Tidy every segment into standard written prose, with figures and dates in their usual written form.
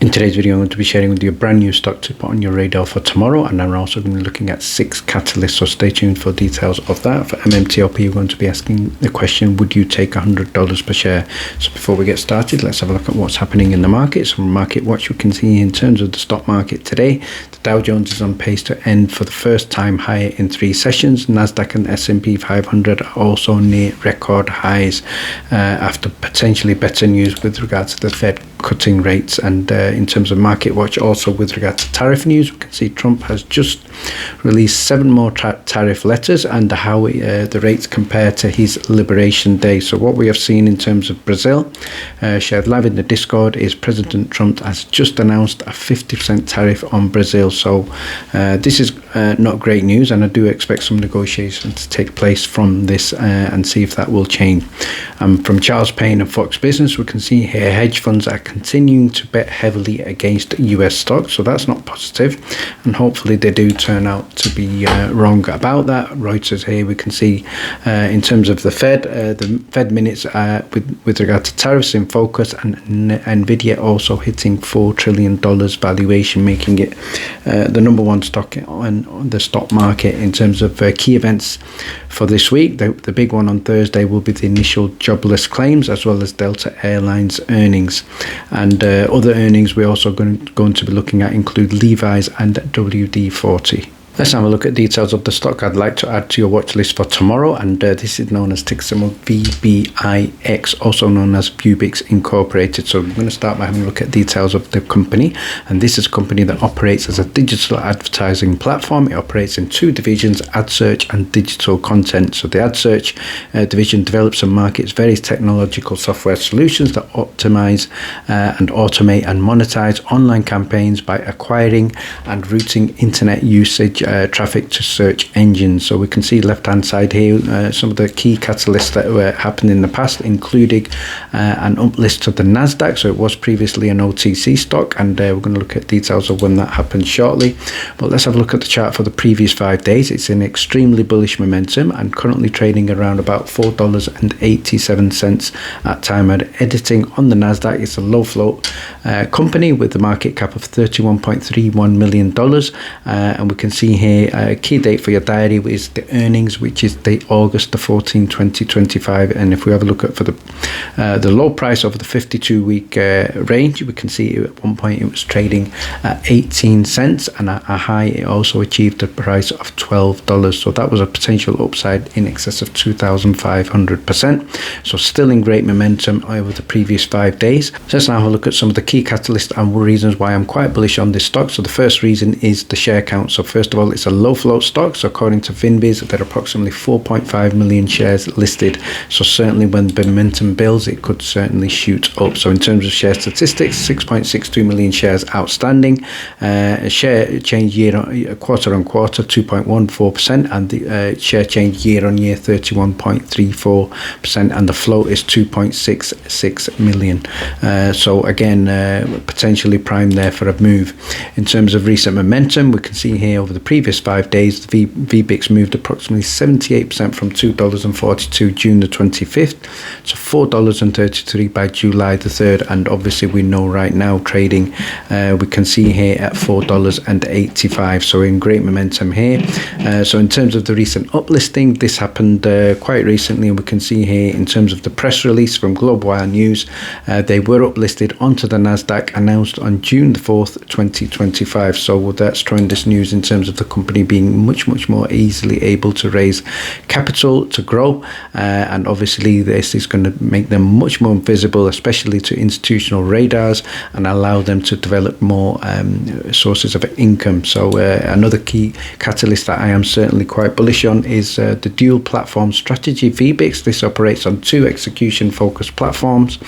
In today's video, I'm going to be sharing with you a brand new stock to put on your radar for tomorrow, and I'm also going to be looking at 6 catalysts, so stay tuned for details of that. For MMTLP, we're going to be asking the question, would you take $100 per share? So before we get started, let's have a look at what's happening in the markets. From Market Watch, we can see in terms of the stock market today, the Dow Jones is on pace to end for the first time higher in 3 sessions. Nasdaq and S&P 500 are also near record highs after potentially better news with regards to the Fed cutting rates. And in terms of Market Watch, also with regard to tariff news, we can see Trump has just released 7 more tariff letters and how the rates compare to his Liberation Day. So what we have seen in terms of Brazil, shared live in the Discord, is President Trump has just announced a 50% tariff on Brazil. So this is not great news, and I do expect some negotiations to take place from this and see if that will change. From Charles Payne and Fox Business, we can see here hedge funds are continuing to bet heavily against US stocks, so that's not positive, and hopefully they do turn out to be wrong about that. Reuters here, we can see in terms of the Fed minutes with regard to tariffs in focus, and Nvidia also hitting $4 trillion valuation, making it the number 1 stock on the stock market. In terms of key events for this week, the big one on Thursday will be the initial jobless claims, as well as Delta Airlines earnings. And other earnings we're also going to be looking at include Levi's and WD-40. Let's have a look at details of the stock I'd like to add to your watch list for tomorrow, and this is known as ticker symbol VBIX, also known as VBIX Incorporated. So we're going to start by having a look at details of the company, and this is a company that operates as a digital advertising platform. It operates in 2 divisions, ad search and digital content. So the ad search division develops and markets various technological software solutions that optimize and automate and monetize online campaigns by acquiring and routing internet usage traffic to search engines. So we can see left hand side here some of the key catalysts that were happened in the past, including an uplist to the Nasdaq. So it was previously an OTC stock, and we're going to look at details of when that happened shortly. But let's have a look at the chart for the previous 5 days. It's in extremely bullish momentum and currently trading around about $4.87 at time of editing on the Nasdaq. It's a low float company with a market cap of $31.31 million, and we can see here a key date for your diary is the earnings, which is the August the 14th 2025. And if we have a look at for the low price over the 52-week range, we can see at one point it was trading at 18 cents, and a high it also achieved a price of $12. So that was a potential upside in excess of 2,500%. So still in great momentum over the previous 5 days. So let's now have a look at some of the key catalysts and reasons why I'm quite bullish on this stock. So the first reason is the share count. So first of all, it's a low float stock. So according to Finviz, there are approximately 4.5 million shares listed. So certainly when the momentum builds, it could certainly shoot up. So in terms of share statistics, 6.62 million shares outstanding. Share change quarter on quarter 2.14%, and the share change year on year 31.34%, and the float is 2.66 million. So again, potentially primed there for a move. In terms of recent momentum, we can see here over the previous 5 days, the VBIX moved approximately 78% from $2.42 June the 25th to $4.33 by July the 3rd, and obviously we know right now trading we can see here at $4.85. So in great momentum here. So in terms of the recent uplisting, this happened quite recently, and we can see here in terms of the press release from Globewire News, they were uplisted onto the Nasdaq, announced on June the 4th 2025. So that's tremendous news in terms of the company being much more easily able to raise capital to grow, and obviously this is going to make them much more visible, especially to institutional radars, and allow them to develop more sources of income. So another key catalyst that I am certainly quite bullish on is the dual platform strategy VBIX. This operates on 2 execution focused platforms.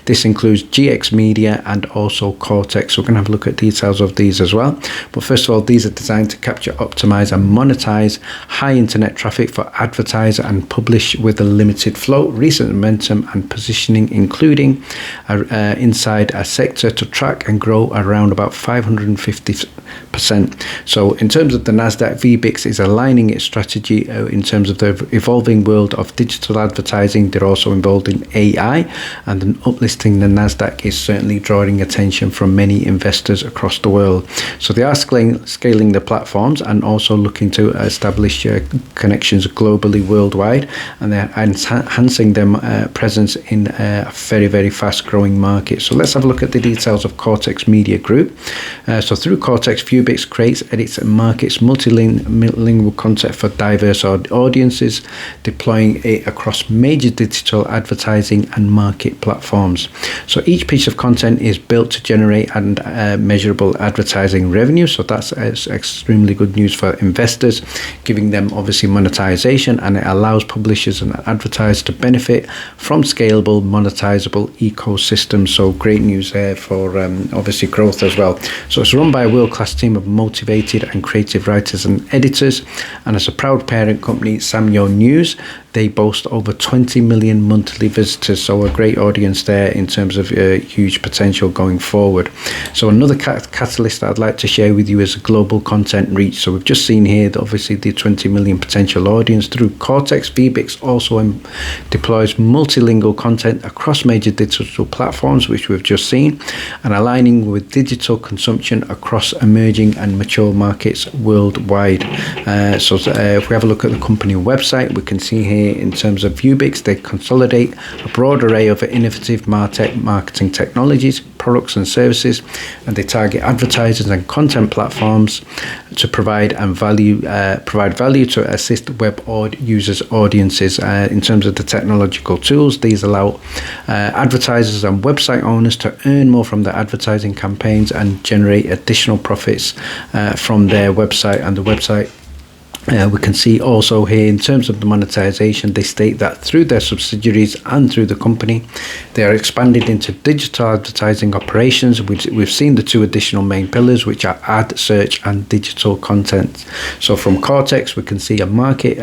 This includes GX Media and also Cortex. So we're going to have a look at details of these as well. But first of all, these are designed to capture, optimize and monetize high internet traffic for advertiser and publish with a limited float, recent momentum and positioning, including inside a sector to track and grow around about 550 1%. So in terms of the NASDAQ, VBIX is aligning its strategy in terms of the evolving world of digital advertising. They're also involved in AI, and an uplisting the NASDAQ is certainly drawing attention from many investors across the world. So they are scaling the platforms and also looking to establish connections globally, worldwide, and they're enhancing their presence in a very, very fast growing market. So let's have a look at the details of Cortex Media Group. So through Cortex, VBIX creates, edits and markets multilingual content for diverse audiences, deploying it across major digital advertising and market platforms. So each piece of content is built to generate and measurable advertising revenue. So that's extremely good news for investors, giving them obviously monetization, and it allows publishers and advertisers to benefit from scalable, monetizable ecosystems. So great news there for obviously growth as well. So it's run by a world-class team of motivated and creative writers and editors, and as a proud parent company, Samyo News, they boast over 20 million monthly visitors, so a great audience there in terms of huge potential going forward. So another catalyst that I'd like to share with you is global content reach. So we've just seen here that obviously the 20 million potential audience through Cortex. VBIX also deploys multilingual content across major digital platforms, which we've just seen, and aligning with digital consumption across emerging and mature markets worldwide. So if we have a look at the company website, we can see here in terms of VBIX, they consolidate a broad array of innovative marketing technologies, products and services, and they target advertisers and content platforms to provide value to assist web users audiences. In terms of the technological tools, these allow advertisers and website owners to earn more from their advertising campaigns and generate additional profits from their website and the website. We can see also here in terms of the monetization, they state that through their subsidiaries and through the company, they are expanded into digital advertising operations, which we've seen the two additional main pillars, which are ad, search and digital content. So from Cortex, we can see they market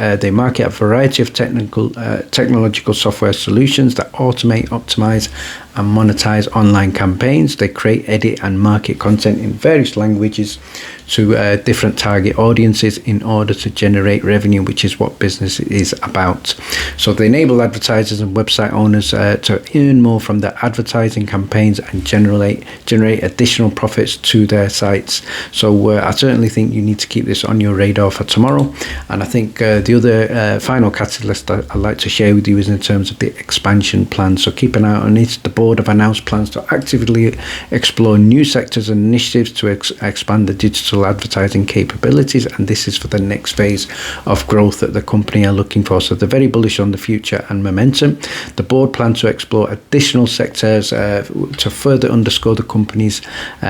a variety of technological software solutions that automate, optimize and monetize online campaigns. They create, edit and market content in various languages to different target audiences in order to generate revenue, which is what business is about. So they enable advertisers and website owners to earn more from their advertising campaigns and generate additional profits to their sites. So I certainly think you need to keep this on your radar for tomorrow. And I think the other final catalyst that I'd like to share with you is in terms of the expansion plan. So keep an eye on it. The board have announced plans to actively explore new sectors and initiatives to expand the digital advertising capabilities, and this is for the next phase of growth that the company are looking for. So they're very bullish on the future and momentum. The board plans to explore additional sectors to further underscore the company's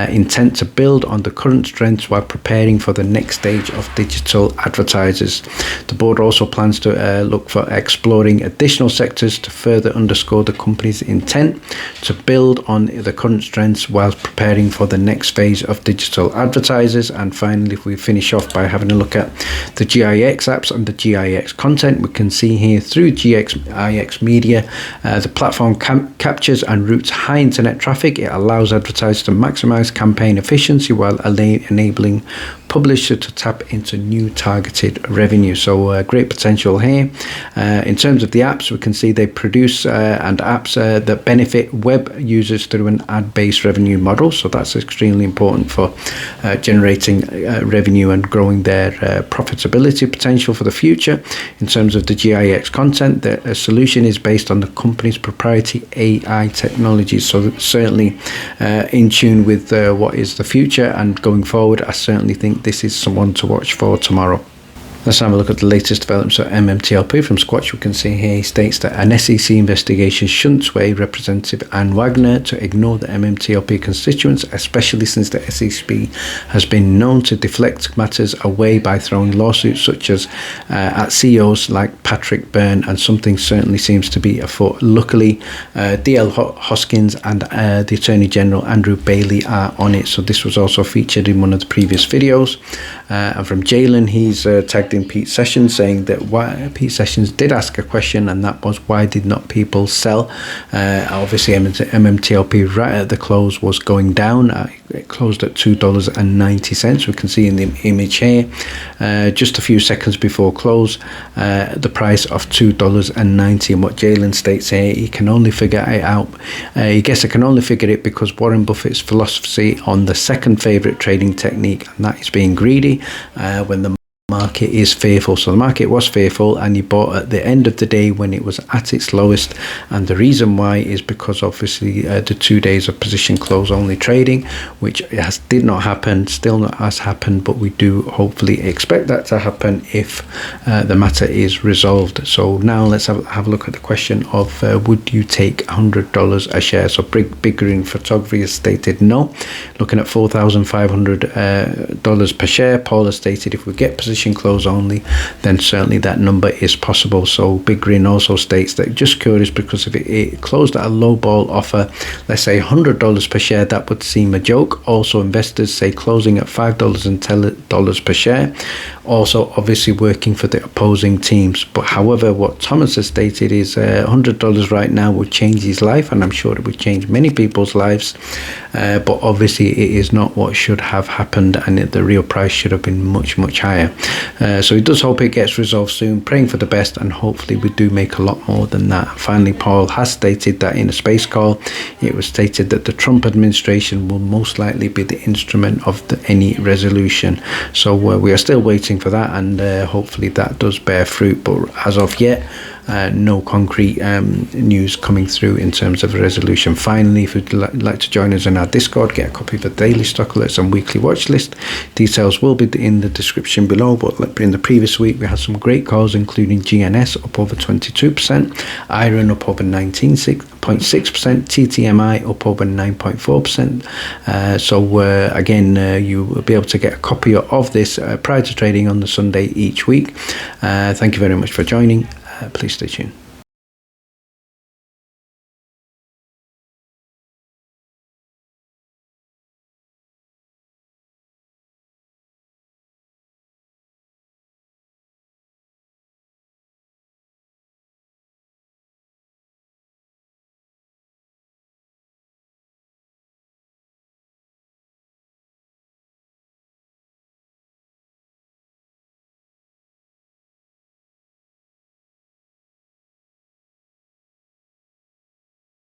intent to build on the current strengths while preparing for the next stage of digital advertisers. The board also plans to look for exploring additional sectors to further underscore the company's intent to build on the current strengths while preparing for the next phase of digital advertisers. And finally, if we finish off by having a look at the GIX apps and the GIX content, we can see here through GIX Media, the platform captures and routes high internet traffic. It allows advertisers to maximize campaign efficiency while enabling publisher to tap into new targeted revenue. So great potential here. In terms of the apps, we can see they produce and apps that benefit web users through an ad-based revenue model. So that's extremely important for generating revenue and growing their profitability potential for the future. In terms of the GIX content, the solution is based on the company's proprietary AI technologies. So certainly in tune with what is the future, and going forward, I certainly think this is someone to watch for tomorrow. Let's have a look at the latest developments of MMTLP from Squatch. We can see here he states that an SEC investigation shouldn't sway Representative Ann Wagner to ignore the MMTLP constituents, especially since the SEC has been known to deflect matters away by throwing lawsuits such as at CEOs like Patrick Byrne, and something certainly seems to be afoot. Luckily, DL Hoskins and the Attorney General Andrew Bailey are on it. So this was also featured in one of the previous videos. And from Jalen, he's tagged tagged in Pete Sessions, saying that why Pete Sessions did ask a question, and that was, why did not people sell? Obviously MMTLP right at the close was going down. It closed at $2.90. We can see in the image here, just a few seconds before close, the price of $2.90. And what Jalen states here, he can only figure it out. He guess I can only figure it because Warren Buffett's philosophy on the second favorite trading technique, and that is being greedy when the market is fearful. So the market was fearful, and he bought at the end of the day when it was at its lowest, and the reason why is because obviously the 2 days of position close only trading, which did not happen, still not has happened, but we do hopefully expect that to happen if the matter is resolved. So now let's have a look at the question of would you take $100 a share? So Big Green Photography has stated no, looking at $4,500 per share. Paul has stated if we get position close only, then certainly that number is possible. So Big Green also states that just curious, because if it closed at a low ball offer, let's say $100 per share, that would seem a joke. Also investors say closing at $5.10 per share, also obviously working for the opposing teams. But however, what Thomas has stated is $100 right now would change his life, and I'm sure it would change many people's lives, but obviously it is not what should have happened, and the real price should have been much higher. So he does hope it gets resolved soon, praying for the best, and hopefully we do make a lot more than that. Finally, Paul has stated that in a space call, it was stated that the Trump administration will most likely be the instrument of any resolution. So we are still waiting for that, and hopefully that does bear fruit, but as of yet, no concrete news coming through in terms of a resolution. Finally, if you'd like to join us in our Discord, get a copy of the daily stock alerts and weekly watch list, details will be in the description below. But in the previous week we had some great calls, including GNS up over 22%, Iron up over 19.6%, TTMI up over 9.4%. So again, you will be able to get a copy of this prior to trading on the Sunday each week. Thank you very much for joining. Please stay tuned.